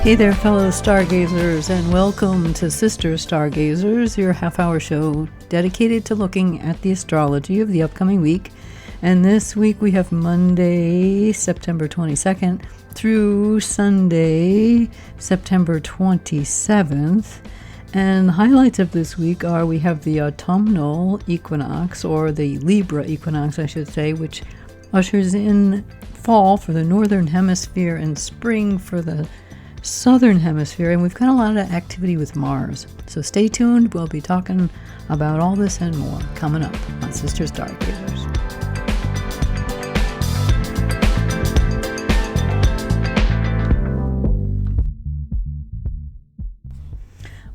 Hey there, fellow stargazers, and welcome to Sister Stargazers, your half-hour show dedicated to looking at the astrology of the upcoming week. And this week we have Monday, September 22nd, through Sunday, September 27th. And the highlights of this week are we have the autumnal equinox, or the Libra equinox, I should say, which ushers in fall for the northern hemisphere and spring for the southern hemisphere, and we've got a lot of activity with Mars. So stay tuned. We'll be talking about all this and more coming up on Sister Stargazers.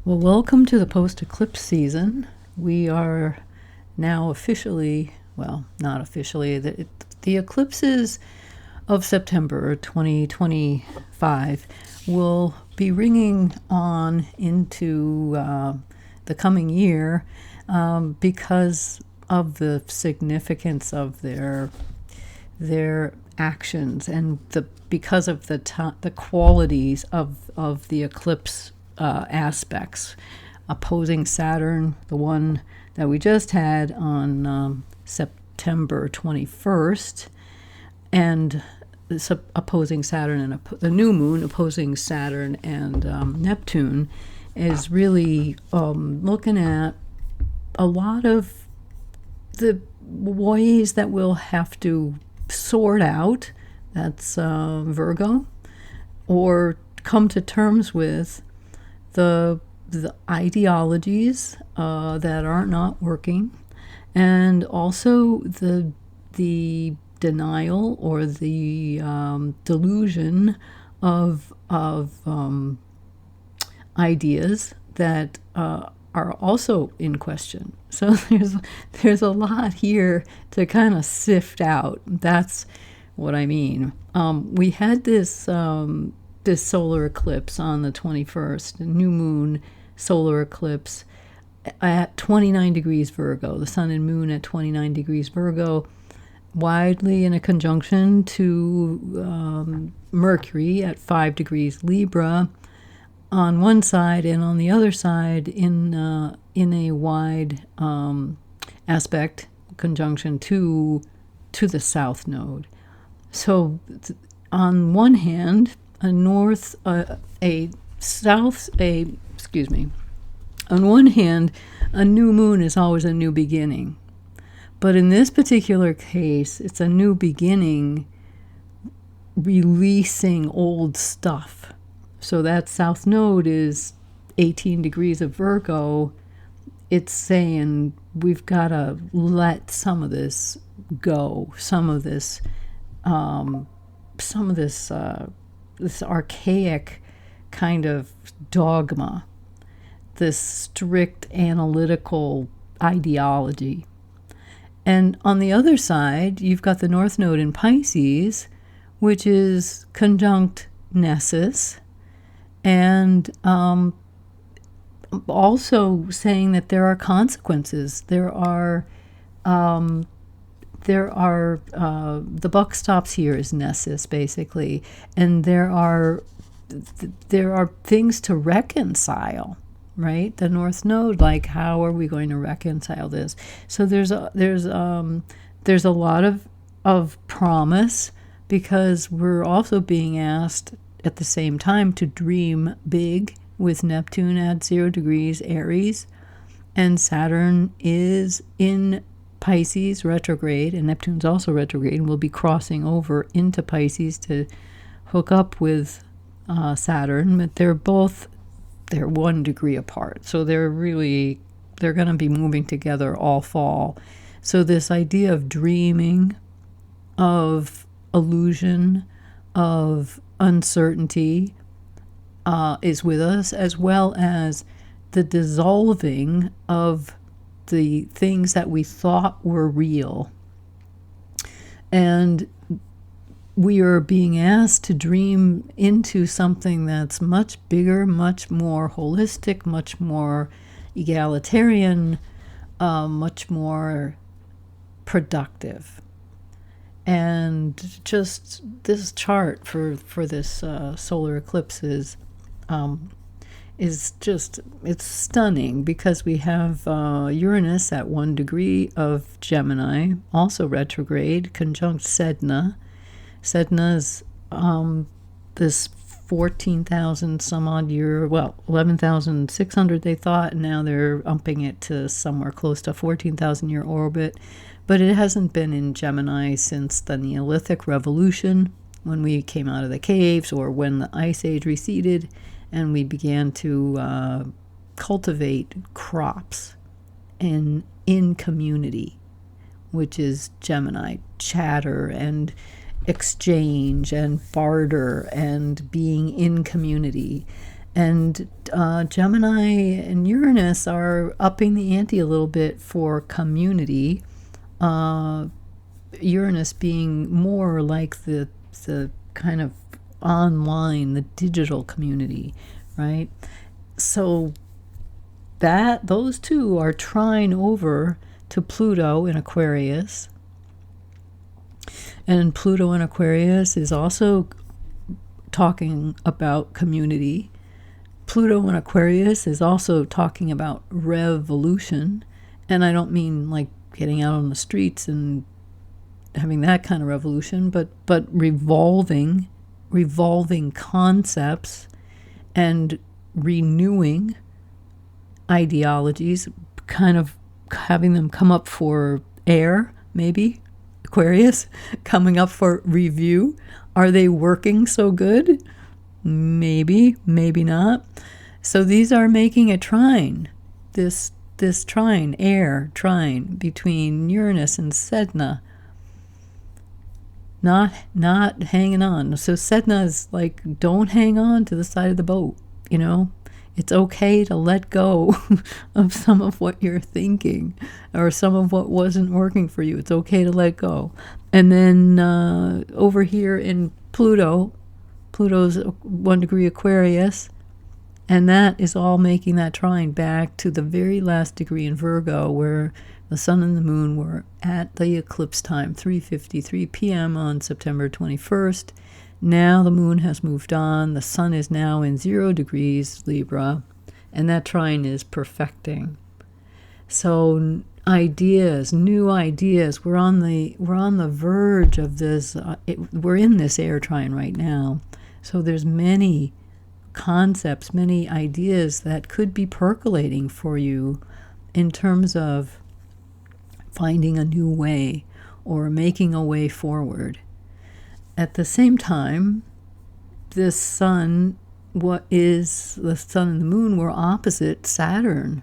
Well, welcome to the post-eclipse season. We are now officially, well, not officially, the eclipses of September 2025 will be ringing on into the coming year because of the significance of their actions and because of the qualities of the eclipse aspects. Opposing Saturn, the one that we just had on September 21st, and this opposing Saturn and the new moon opposing Saturn and Neptune is really looking at a lot of the ways that we'll have to sort out, that's Virgo, or come to terms with the ideologies that are not working, and also the denial or the delusion of ideas that are also in question. So there's a lot here to kind of sift out. That's what I mean. We had this solar eclipse on the 21st, a new moon solar eclipse at 29 degrees Virgo, the sun and moon at 29 degrees Virgo, widely in a conjunction to Mercury at 5 degrees Libra on one side, and on the other side in a wide aspect conjunction to the south node. So on one hand, on one hand, a new moon is always a new beginning. But in this particular case, it's a new beginning, releasing old stuff. So that south node is 18 degrees of Virgo. It's saying we've got to let some of this go, this archaic kind of dogma, this strict analytical ideology. And on the other side, you've got the North Node in Pisces, which is conjunct Nessus, and also saying that there are consequences. There are the buck stops here is Nessus, basically, and there are things to reconcile. Right, the North Node, like how are we going to reconcile this? So there's a lot of promise, because we're also being asked at the same time to dream big with Neptune at 0 degrees Aries, and Saturn is in Pisces retrograde, and Neptune's also retrograde, and we'll be crossing over into Pisces to hook up with Saturn, but they're 1 degree apart. So they're going to be moving together all fall. So this idea of dreaming, of illusion, of uncertainty is with us, as well as the dissolving of the things that we thought were real. And we are being asked to dream into something that's much bigger, much more holistic, much more egalitarian, much more productive. And just this chart for this solar eclipse is is just, it's stunning, because we have Uranus at 1 degree of Gemini, also retrograde, conjunct Sedna. Sedna is this 14,000 some odd year, well, 11,600 they thought, and now they're upping it to somewhere close to 14,000 year orbit. But it hasn't been in Gemini since the Neolithic Revolution, when we came out of the caves, or when the Ice Age receded, and we began to cultivate crops in community, which is Gemini, chatter and exchange and barter and being in community. And Gemini and Uranus are upping the ante a little bit for community. Uranus being more like the kind of online, the digital community, right? So that those two are trine over to Pluto in Aquarius. And Pluto in Aquarius is also talking about community. Pluto in Aquarius is also talking about revolution. And I don't mean like getting out on the streets and having that kind of revolution, but revolving concepts and renewing ideologies, kind of having them come up for air, maybe. Aquarius, coming up for review. Are they working so good? Maybe, maybe not. So these are making a trine, this trine, air trine, between Uranus and Sedna. Not hanging on. So Sedna is like, don't hang on to the side of the boat, you know? It's okay to let go of some of what you're thinking, or some of what wasn't working for you. It's okay to let go. And then over here in Pluto's 1 degree Aquarius, and that is all making that trine back to the very last degree in Virgo, where the sun and the moon were at the eclipse time, 3:53 p.m. on September 21st. Now the moon has moved on. The sun is now in 0 degrees Libra, and that trine is perfecting. So ideas, new ideas. We're on the verge of this. We're in this air trine right now. So there's many concepts, many ideas that could be percolating for you in terms of finding a new way or making a way forward. At the same time, this sun, what is the sun and the moon, were opposite Saturn.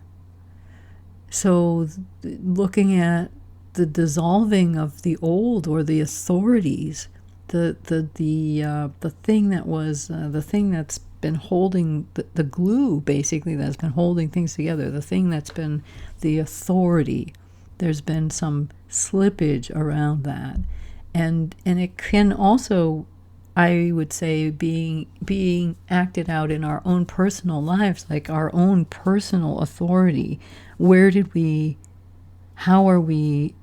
So looking at the dissolving of the old, or the authorities, the thing that was the thing that's been holding the glue, basically, that's been holding things together, the thing that's been the authority. There's been some slippage around that. And it can also, I would say, being acted out in our own personal lives, like our own personal authority. How are we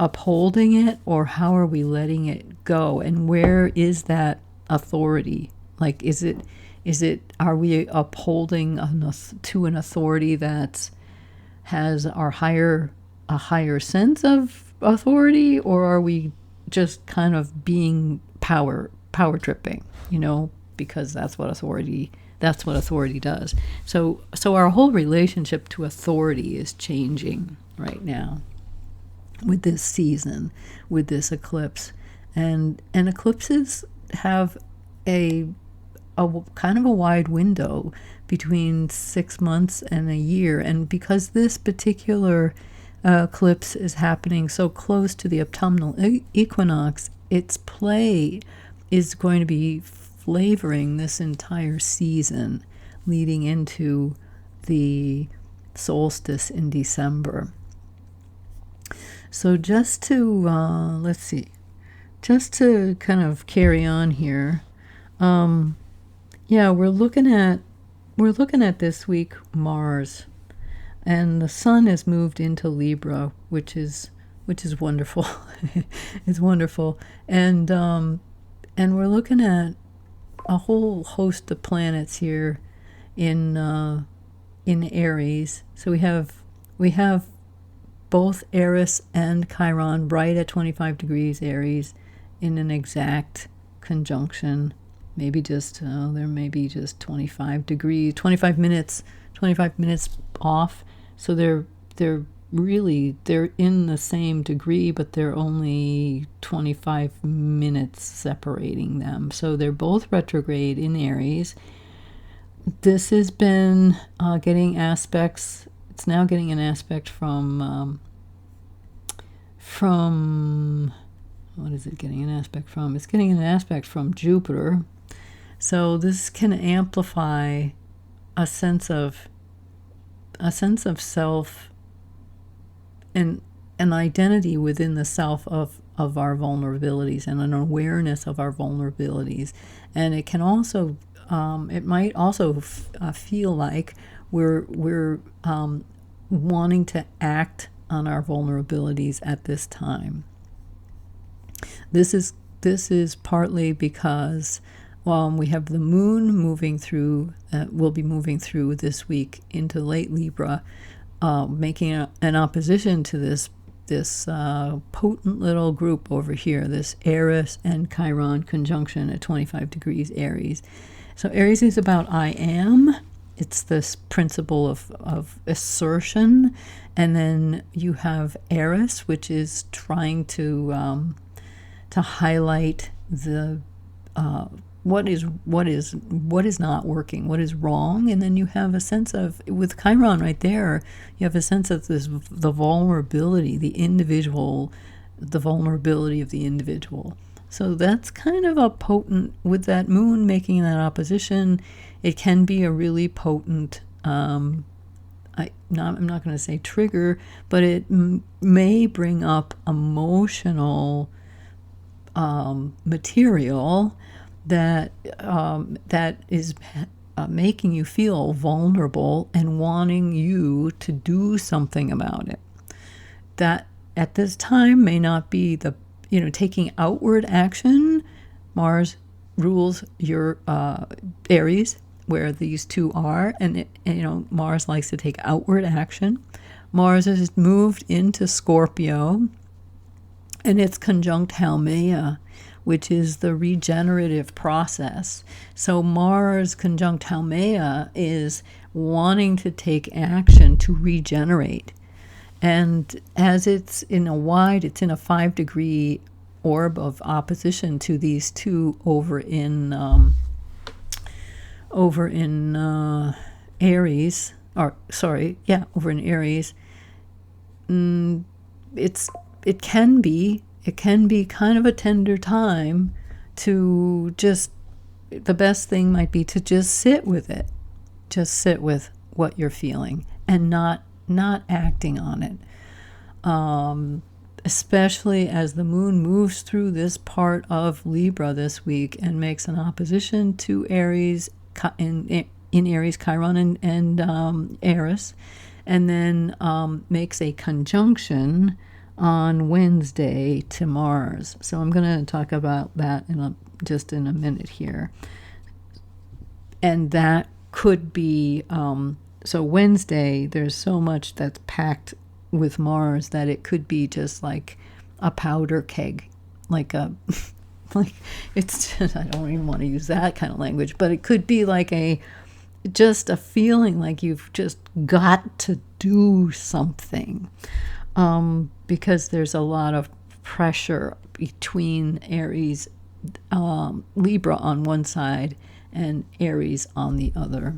upholding it, or how are we letting it go? And where is that authority? Like, are we upholding to an authority that has a higher sense of authority, or are we just kind of being power tripping, because that's what authority does. So our whole relationship to authority is changing right now with this season, with this eclipse. And eclipses have a kind of a wide window between 6 months and a year. And because this particular eclipse is happening so close to the autumnal equinox, its play is going to be flavoring this entire season leading into the solstice in December. So just to just to kind of carry on here, we're looking at this week Mars. And the sun has moved into Libra, which is wonderful. It's wonderful. And we're looking at a whole host of planets here in Aries. So we have both Eris and Chiron right at 25 degrees Aries in an exact conjunction. Maybe just there may be just 25 degrees, 25 minutes off. So they're in the same degree, but they're only 25 minutes separating them. So they're both retrograde in Aries. This has been getting aspects. It's now getting an aspect from what is it getting an aspect from? It's getting an aspect from Jupiter. So this can amplify a sense of self and an identity within the self of our vulnerabilities and an awareness of our vulnerabilities. And it can also it might also feel like we're wanting to act on our vulnerabilities at this time. This is partly because we have the moon moving through, will be moving through this week into late Libra, making an opposition to this potent little group over here, this Eris and Chiron conjunction at 25 degrees Aries. So Aries is about I am. It's this principle of assertion. And then you have Eris, which is trying to highlight the what is not working, what is wrong. And then you have a sense of, with Chiron right there, you have a sense of the vulnerability, the vulnerability of the individual. So that's kind of a potent, with that moon making that opposition, it can be a really potent, I'm not going to say trigger, but it may bring up emotional material that is making you feel vulnerable and wanting you to do something about it. That at this time may not be taking outward action. Mars rules your Aries, where these two are, and Mars likes to take outward action. Mars has moved into Scorpio, and it's conjunct Haumea, which is the regenerative process. So Mars conjunct Haumea is wanting to take action to regenerate. And as it's in a 5-degree orb of opposition to these two over in Aries, over in Aries, it can be kind of a tender time to just, the best thing might be to just sit with it. Just sit with what you're feeling and not acting on it. Especially as the moon moves through this part of Libra this week and makes an opposition to Aries, in Aries, Chiron and Eris, and then makes a conjunction on Wednesday to Mars. So I'm going to talk about that just in a minute here. And that could be, so Wednesday, there's so much that's packed with Mars that it could be just like a powder keg, like it's just, I don't even want to use that kind of language, but it could be like just a feeling like you've just got to do something, because there's a lot of pressure between Aries, Libra on one side and Aries on the other.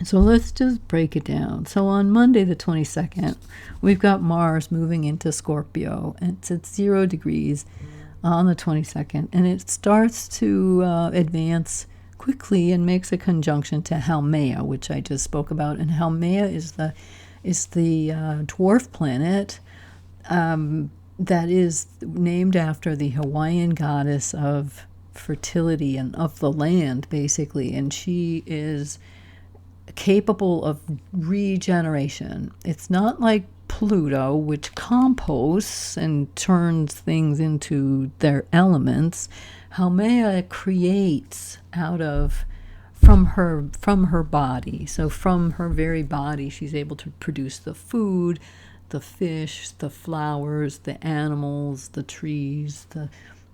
So let's just break it down. So on Monday the 22nd, we've got Mars moving into Scorpio, and it's at 0 degrees on the 22nd, and it starts to advance quickly and makes a conjunction to Haumea, which I just spoke about. And Haumea is the dwarf planet that is named after the Hawaiian goddess of fertility and of the land, basically, and she is capable of regeneration. It's not like Pluto, which composts and turns things into their elements. Haumea creates out of from her body. So from her very body, she's able to produce the food, the fish, the flowers, the animals, the trees,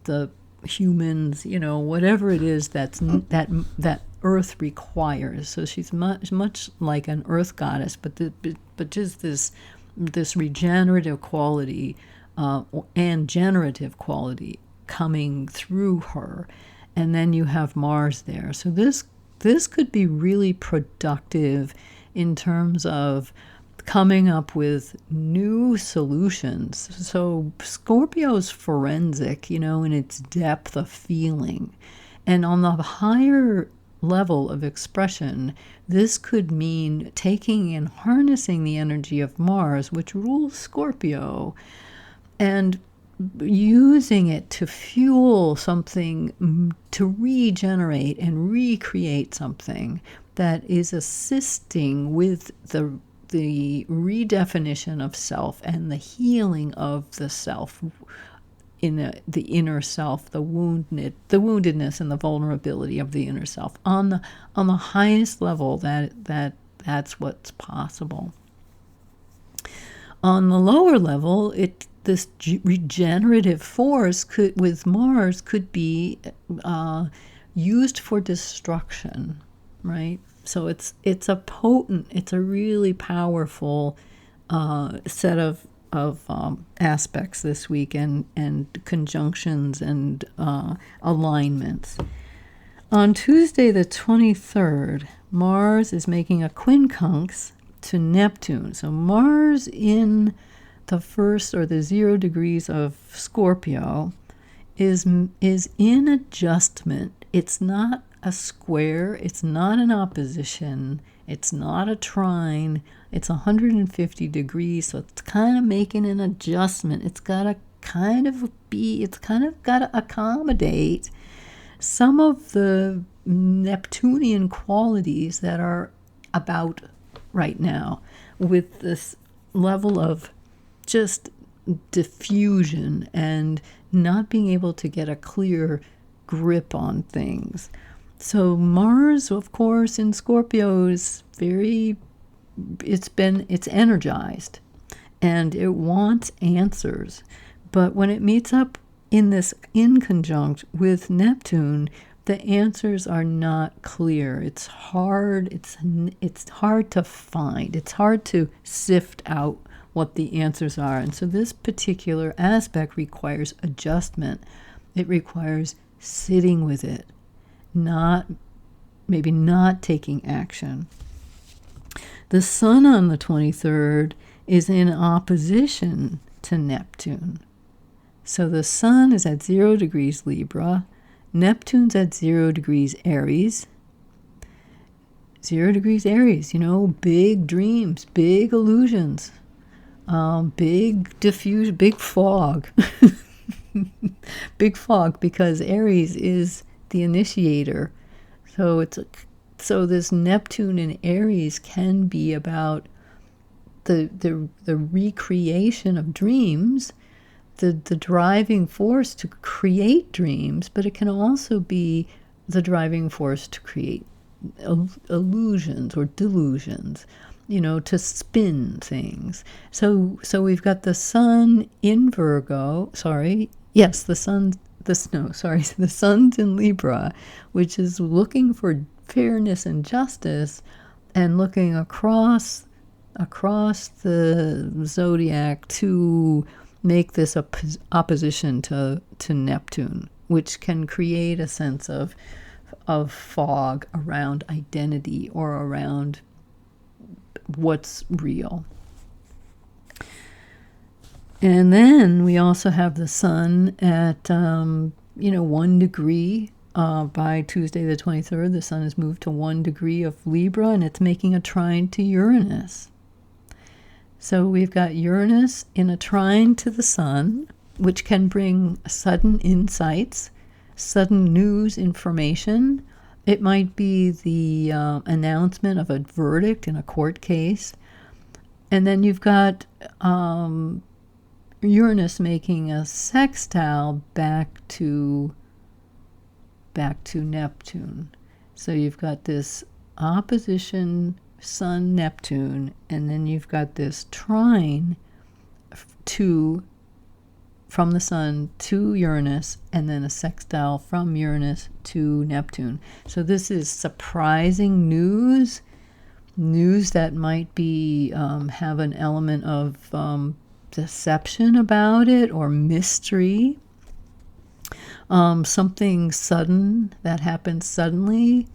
the humans, whatever it is that Earth requires. So she's much like an Earth goddess, but just this regenerative quality and generative quality coming through her. And then you have Mars there. So this could be really productive in terms of coming up with new solutions. So Scorpio's forensic, in its depth of feeling. And on the higher level of expression, this could mean taking and harnessing the energy of Mars, which rules Scorpio, and using it to fuel something, to regenerate and recreate something that is assisting with the redefinition of self and the healing of the self, in the inner self, the woundedness and the vulnerability of the inner self. On the highest level, that's what's possible. On the lower level, this regenerative force with Mars could be used for destruction, right? So it's a really powerful set of aspects this week, and conjunctions and alignments. On Tuesday the 23rd, Mars is making a quincunx to Neptune. So Mars in the first, or the 0 degrees of Scorpio, is in adjustment. It's not a square, it's not an opposition, it's not a trine, it's 150 degrees, so it's kind of making an adjustment. It's got to accommodate some of the Neptunian qualities that are about right now, with this level of just diffusion and not being able to get a clear grip on things. So Mars, of course, in Scorpio is it's energized and it wants answers. But when it meets up in conjunct with Neptune, the answers are not clear. It's hard. It's hard to find. It's hard to sift out what the answers are. And so this particular aspect requires adjustment. It requires sitting with it, maybe not taking action. The Sun on the 23rd is in opposition to Neptune. So the Sun is at 0 degrees Libra. Neptune's at 0 degrees Aries. 0 degrees Aries, big dreams, big illusions, big diffusion, big fog. Big fog, because Aries is the initiator. So this Neptune in Aries can be about the recreation of dreams, the driving force to create dreams, but it can also be the driving force to create illusions or delusions, to spin things. So we've got the Sun in Virgo, the Sun's in Libra, which is looking for fairness and justice, and looking across the zodiac to make this opposition to Neptune, which can create a sense of fog around identity or around what's real. And then we also have the Sun at 1 degree. By Tuesday the 23rd, the Sun has moved to 1 degree of Libra, and it's making a trine to Uranus. So we've got Uranus in a trine to the Sun, which can bring sudden insights, sudden news, information. It might be the announcement of a verdict in a court case. And then you've got Uranus making a sextile back to Neptune. So you've got this opposition Sun Neptune, and then you've got this trine to from the Sun to Uranus, and then a sextile from Uranus to Neptune. So this is surprising news that might be have an element of deception about it, or mystery. Something sudden that happens suddenly.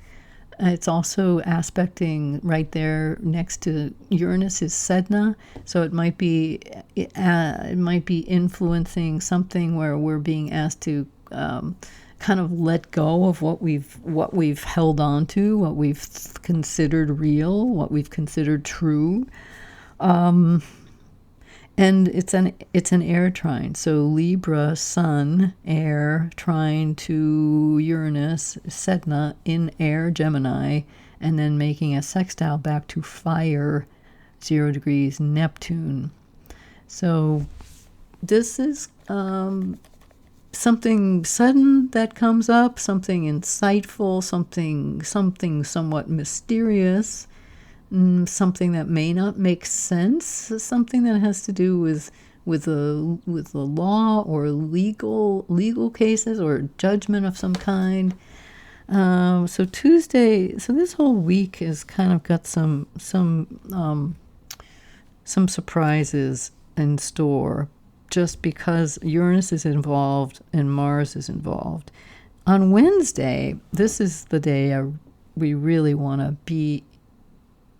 It's also aspecting right there next to Uranus is Sedna, so it might be influencing something where we're being asked to kind of let go of what we've held on to, what we've considered real, what we've considered true. And it's an air trine. So Libra, Sun, air, trine to Uranus, Sedna in air, Gemini, and then making a sextile back to fire, 0 degrees, Neptune. So this is something sudden that comes up, something insightful, something somewhat mysterious, something that may not make sense, something that has to do with the law or legal cases or judgment of some kind. So Tuesday, so this whole week has kind of got some surprises in store, just because Uranus is involved and Mars is involved. On Wednesday, this is the day we really want to be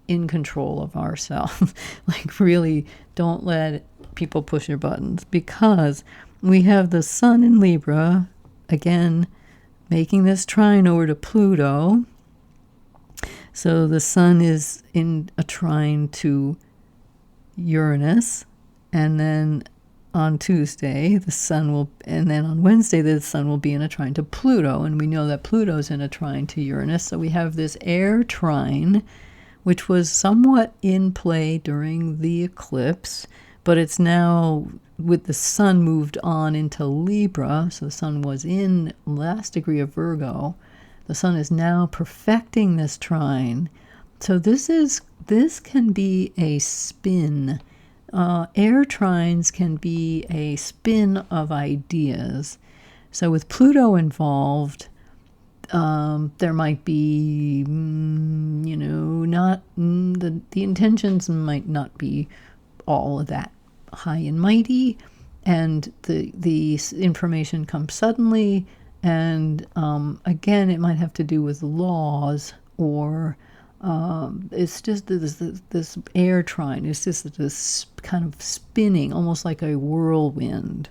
in control of ourselves. Like, really don't let people push your buttons, because we have the Sun in Libra, again, making this trine over to Pluto. So the Sun is in a trine to Uranus, and then on Tuesday, the Sun will, and then on Wednesday, the Sun will be in a trine to Pluto, and we know that Pluto's in a trine to Uranus. So we have this air trine, which was somewhat in play during the eclipse, but it's now, with the Sun moved on into Libra, so the Sun was in last degree of Virgo, the Sun is now perfecting this trine. So this can be a spin. Air trines can be a spin of ideas. So with Pluto involved, there might be, not the intentions might not be all of that high and mighty, and the information comes suddenly, and again, it might have to do with laws, or it's just this air trine. It's just this kind of spinning, almost like a whirlwind.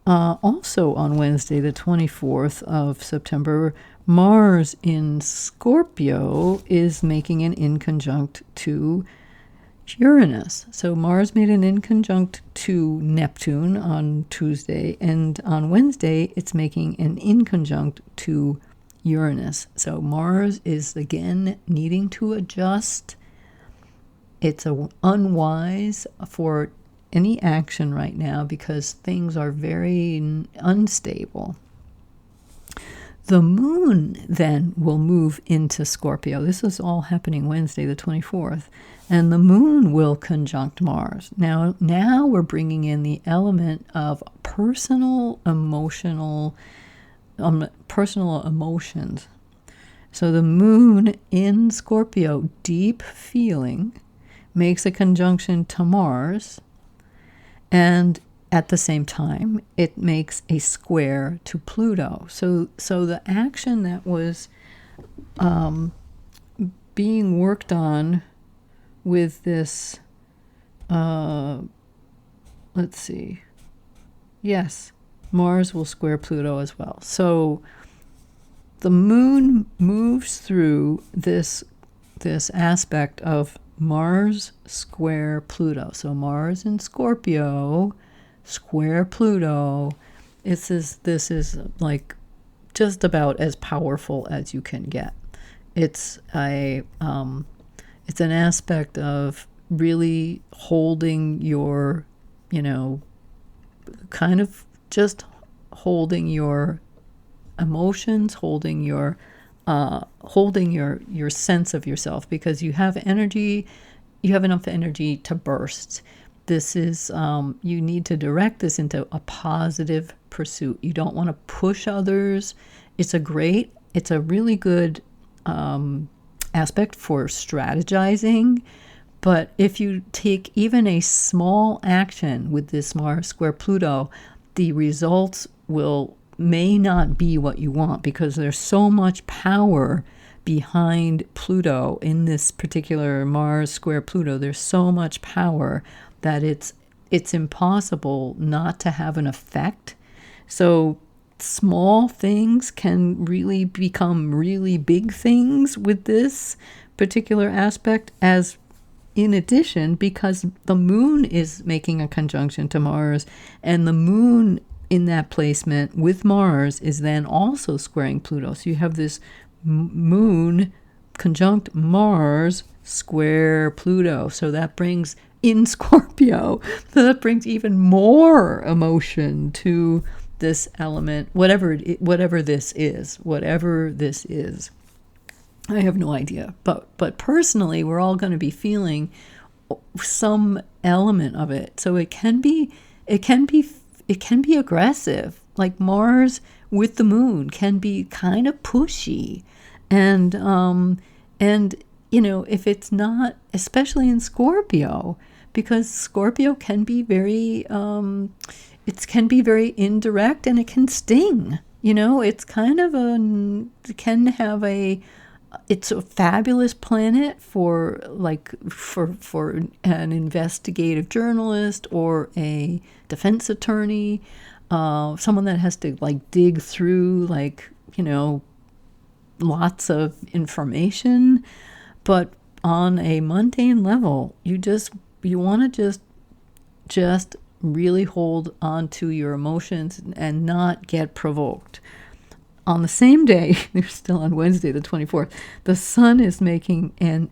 Also on Wednesday, the 24th of September, Mars in Scorpio is making an inconjunct to Uranus. So Mars made an inconjunct to Neptune on Tuesday, and on Wednesday, it's making an inconjunct to Uranus. So Mars is again needing to adjust. It's unwise for any action right now, because things are very unstable. The moon then will move into Scorpio. This is all happening Wednesday the 24th, and the moon will conjunct Mars. Now we're bringing in the element of personal emotions. So the moon in Scorpio, deep feeling, makes a conjunction to Mars, and at the same time, it makes a square to Pluto. So the action that was being worked on with this, let's see, yes, Mars will square Pluto as well. So the moon moves through this aspect of Mars square Pluto. So Mars in Scorpio square Pluto. This is like just about as powerful as you can get. It's an aspect of really holding your, kind of just holding your emotions, holding your holding your sense of yourself, because you have energy, you have enough energy to burst. This is, you need to direct this into a positive pursuit. You don't want to push others. It's a really good aspect for strategizing. But if you take even a small action with this Mars square Pluto, the results may not be what you want, because there's so much power behind Pluto in this particular Mars square Pluto. There's so much power that it's impossible not to have an effect. So small things can really become really big things with this particular aspect, as in addition, because the moon is making a conjunction to Mars, and the moon in that placement with Mars is then also squaring Pluto. So you have this moon conjunct Mars square Pluto. So that brings in Scorpio, so that brings even more emotion to this element, whatever this is. I have no idea, but personally, we're all going to be feeling some element of it. So it can be aggressive. Like Mars with the moon can be kind of pushy, and if it's not, especially in Scorpio, because Scorpio can be very it can be very indirect, and it can sting. It's kind of it's a fabulous planet for an investigative journalist or a defense attorney, someone that has to dig through lots of information. But on a mundane level, you want to just really hold on to your emotions and not get provoked. On the same day, they're still on Wednesday, the 24th, the sun is making the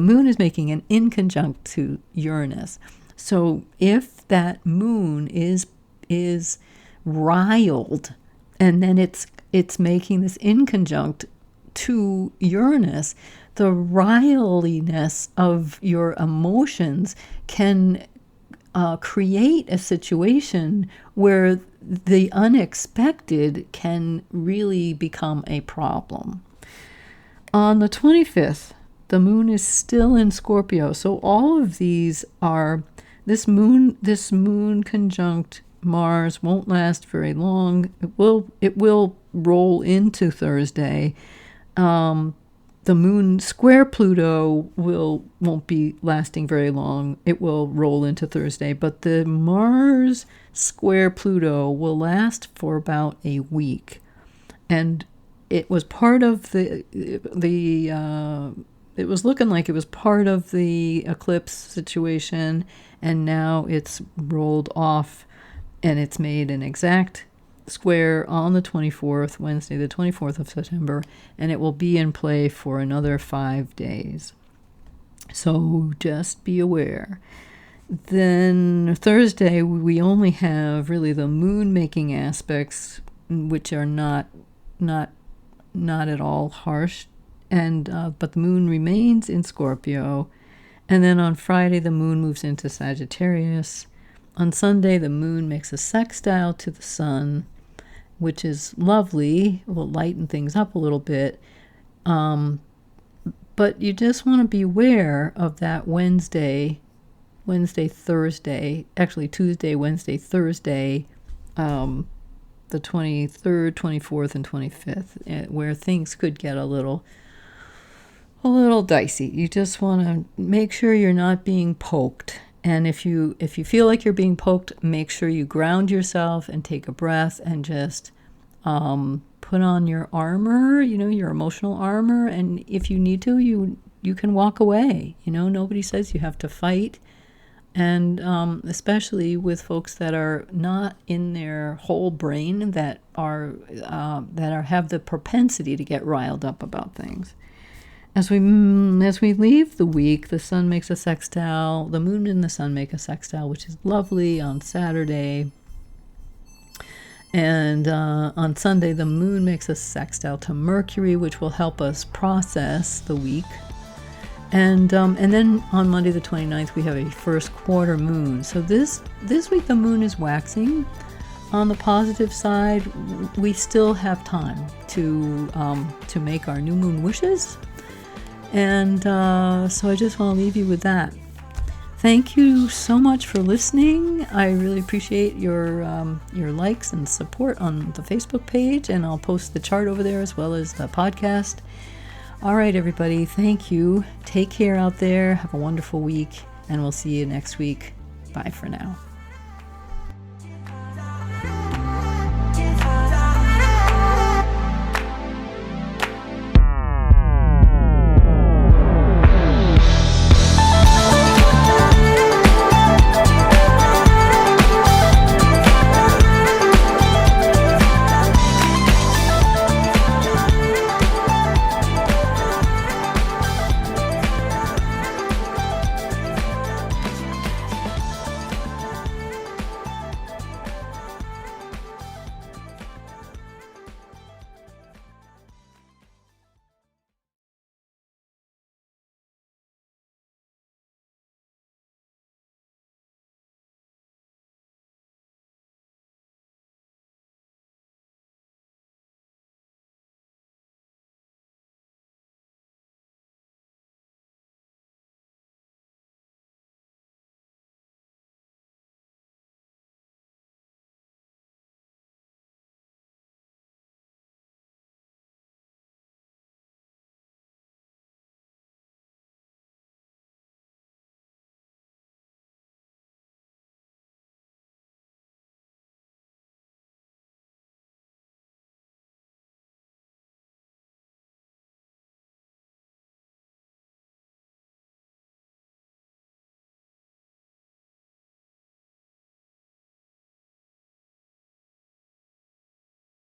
moon is making an inconjunct to Uranus. So if that moon is riled, and then it's making this inconjunct to Uranus, the riliness of your emotions can create a situation where the unexpected can really become a problem. On the 25th, the moon is still in Scorpio. So all of these are, this moon conjunct Mars won't last very long. It will roll into Thursday. The moon square Pluto won't be lasting very long. It will roll into Thursday, but the Mars square Pluto will last for about a week. And it was part of it was looking like it was part of the eclipse situation, and now it's rolled off, and it's made an exact square on the 24th, Wednesday, the 24th of September, and it will be in play for another 5 days. So just be aware. Then Thursday, we only have really the moon making aspects, which are not at all harsh, and but the moon remains in Scorpio. And then on Friday, the moon moves into Sagittarius. On Sunday, the moon makes a sextile to the sun, which is lovely. It will lighten things up a little bit. But you just want to be aware of that Wednesday, Thursday, actually Tuesday, Wednesday, Thursday, the 23rd, 24th, and 25th, where things could get a little dicey. You just want to make sure you're not being poked. And if you feel like you're being poked, make sure you ground yourself and take a breath and just put on your armor, your emotional armor. And if you need to, you can walk away. Nobody says you have to fight. And especially with folks that are not in their whole brain, that have the propensity to get riled up about things. As we leave the week, the sun makes a sextile. The moon and the sun make a sextile, which is lovely on Saturday. And on Sunday, the moon makes a sextile to Mercury, which will help us process the week. And then on Monday the 29th, we have a first quarter moon. So this week the moon is waxing. On the positive side, we still have time to make our new moon wishes. And so I just want to leave you with that. Thank you so much for listening. I really appreciate your likes and support on the Facebook page, and I'll post the chart over there as well as the podcast. All right, everybody, thank you. Take care out there. Have a wonderful week, and we'll see you next week. Bye for now.